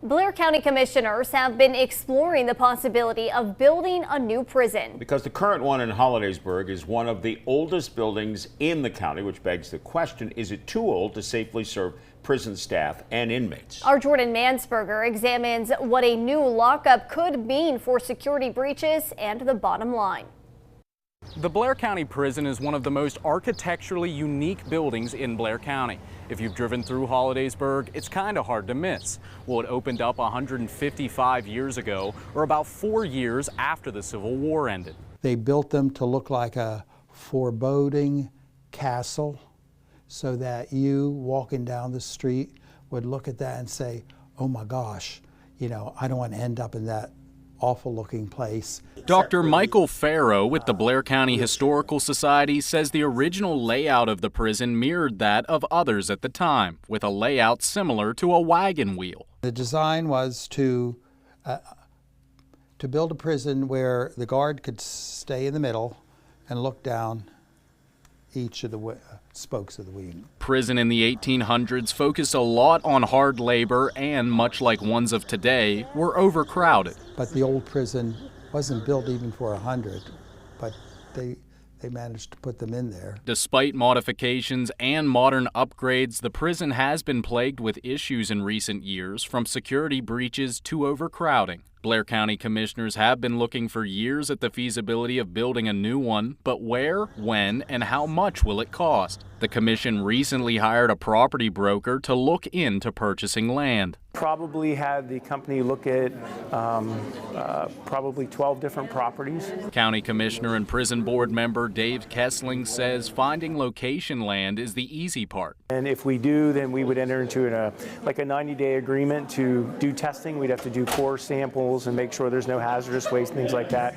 Blair County Commissioners have been exploring the possibility of building a new prison. Because the current one in Hollidaysburg is one of the oldest buildings in the county, which begs the question, is it too old to safely serve prison staff and inmates? Our Jordan Mansberger examines what a new lockup could mean for security breaches and the bottom line. The Blair County Prison is one of the most architecturally unique buildings in Blair County. If you've driven through Hollidaysburg, it's kind of hard to miss. Well, it opened up 155 years ago, or about 4 years after the Civil War ended. They built them to look like a foreboding castle so that you walking down the street would look at that and say, oh my gosh, I don't want to end up in that awful looking place. Dr. Michael Farrow with the Blair County Historical Society says the original layout of the prison mirrored that of others at the time, with a layout similar to a wagon wheel. The design was to build a prison where the guard could stay in the middle and look down each of the spokes of the wheel. Prison in the 1800s focused a lot on hard labor and, much like ones of today, were overcrowded. But the old prison wasn't built even for 100, but they managed to put them in there. Despite modifications and modern upgrades, the prison has been plagued with issues in recent years, from security breaches to overcrowding. Blair County Commissioners have been looking for years at the feasibility of building a new one, but where, when, and how much will it cost? The commission recently hired a property broker to look into purchasing land. Probably had the company look at probably 12 different properties. County Commissioner and Prison Board member Dave Kessling says finding location land is the easy part. And if we do, then we would enter into a 90-day agreement to do testing. We'd have to do core samples and make sure there's no hazardous waste, things like that.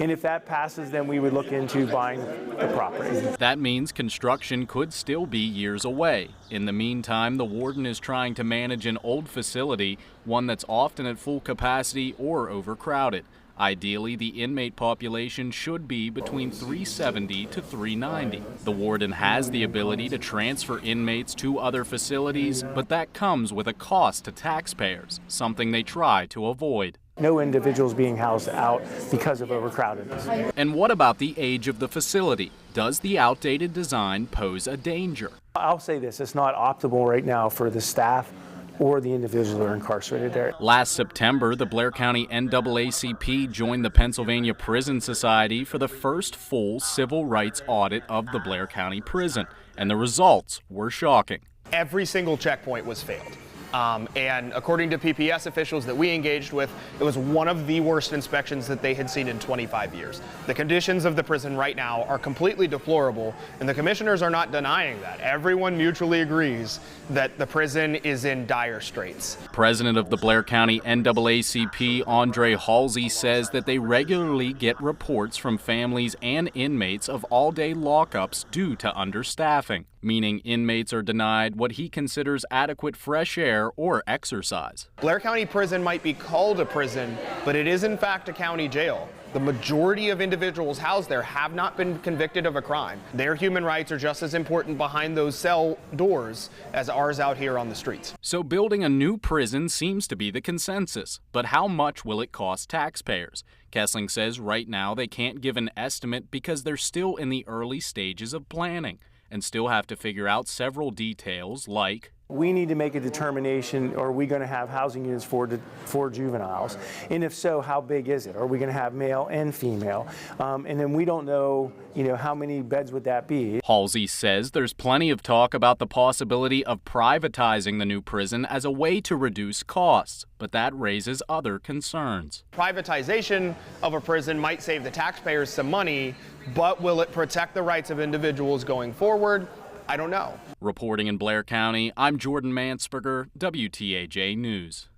And if that passes, then we would look into buying the property. That means construction could still be years away. In the meantime, the warden is trying to manage an old facility, one that's often at full capacity or overcrowded. Ideally, the inmate population should be between 370 to 390. The warden has the ability to transfer inmates to other facilities, but that comes with a cost to taxpayers, something they try to avoid. No individuals being housed out because of overcrowdedness. And what about the age of the facility? Does the outdated design pose a danger? I'll say this, it's not optimal right now for the staff or the individuals that are incarcerated there. Last September, the Blair County NAACP joined the Pennsylvania Prison Society for the first full civil rights audit of the Blair County Prison, and the results were shocking. Every single checkpoint was failed. And according to PPS officials that we engaged with, it was one of the worst inspections that they had seen in 25 years. The conditions of the prison right now are completely deplorable, and the commissioners are not denying that. Everyone mutually agrees that the prison is in dire straits. President of the Blair County NAACP, Andre Halsey, says that they regularly get reports from families and inmates of all-day lockups due to understaffing, meaning inmates are denied what he considers adequate fresh air or exercise. Blair County Prison might be called a prison, but it is in fact a county jail. The majority of individuals housed there have not been convicted of a crime. Their human rights are just as important behind those cell doors as ours out here on the streets. So building a new prison seems to be the consensus, but how much will it cost taxpayers? Kessling says right now they can't give an estimate because they're still in the early stages of planning and still have to figure out several details like, we need to make a determination, are we going to have housing units for juveniles? And if so, how big is it? Are we going to have male and female? And then we don't know, how many beds would that be? Halsey says there's plenty of talk about the possibility of privatizing the new prison as a way to reduce costs, but that raises other concerns. Privatization of a prison might save the taxpayers some money, but will it protect the rights of individuals going forward? I don't know. Reporting in Blair County, I'm Jordan Mansberger, WTAJ News.